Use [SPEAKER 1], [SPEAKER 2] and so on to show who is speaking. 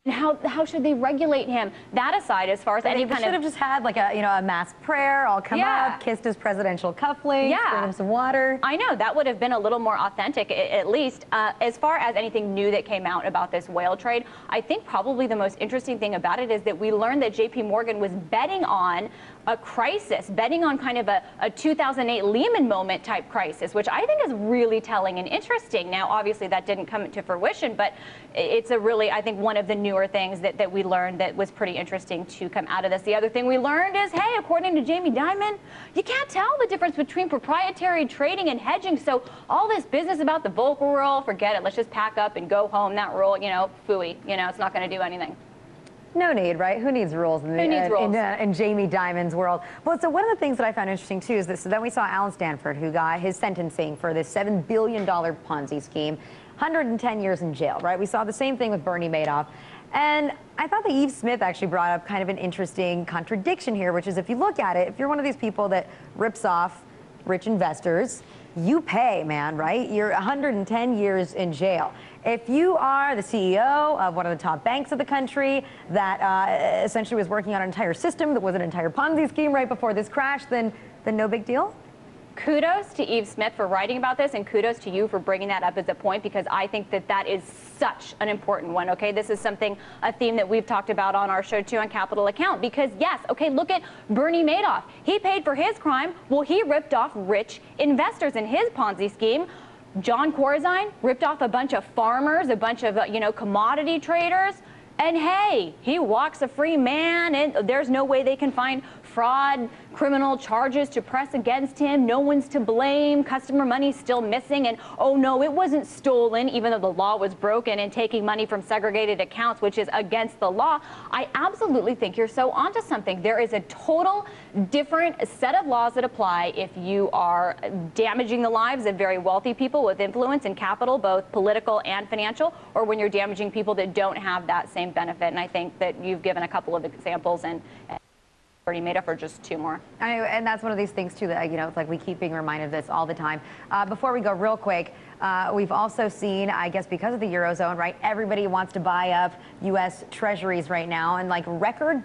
[SPEAKER 1] How should they regulate him? That aside, as far as any kind of...
[SPEAKER 2] They should have just had like a mass prayer, all come up, kissed his presidential cufflinks, bring him some water.
[SPEAKER 1] I know, that would have been a little more authentic, at least. As far as anything new that came out about this whale trade, I think probably the most interesting thing about it is that we learned that JP Morgan was betting on a crisis, betting on kind of a 2008 Lehman moment type crisis, which I think is really telling and interesting. Now, obviously, that didn't come to fruition, but it's a really, I think, one of the newer things that we learned that was pretty interesting to come out of this. The other thing we learned is, hey, according to Jamie Dimon, you can't tell the difference between proprietary trading and hedging. So all this business about the Volcker rule, forget it. Let's just pack up and go home. That rule, phooey. It's not going to do anything.
[SPEAKER 2] No need, right? Who needs rules in Jamie Dimon's world? Well, so one of the things that I found interesting, too, is that so then we saw Alan Stanford, who got his sentencing for this $7 billion Ponzi scheme, 110 years in jail, right? We saw the same thing with Bernie Madoff. And I thought that Eve Smith actually brought up kind of an interesting contradiction here, which is if you look at it, if you're one of these people that rips off rich investors, you pay, man, right? You're 110 years in jail. If you are the CEO of one of the top banks of the country that essentially was working on an entire system that was an entire Ponzi scheme right before this crash, then no big deal?
[SPEAKER 1] Kudos to Eve Smith for writing about this, and kudos to you for bringing that up as a point, because I think that is such an important one, okay? This is a theme that we've talked about on our show, too, on Capital Account, because, yes, okay, look at Bernie Madoff. He paid for his crime. Well, he ripped off rich investors in his Ponzi scheme. John Corzine ripped off a bunch of farmers, a bunch of, commodity traders. And hey, he walks a free man, and there's no way they can find fraud, criminal charges to press against him. No one's to blame. Customer money's still missing. And oh no, it wasn't stolen, even though the law was broken, and taking money from segregated accounts, which is against the law. I absolutely think you're so onto something. There is a total different set of laws that apply if you are damaging the lives of very wealthy people with influence and capital, both political and financial, or when you're damaging people that don't have that same benefit. And I think that you've given a couple of examples, and Bernie Madoff are just two more.
[SPEAKER 2] And that's one of these things, too, that, it's like we keep being reminded of this all the time. Before we go real quick, we've also seen, I guess because of the Eurozone, right, everybody wants to buy up U.S. treasuries right now, and like record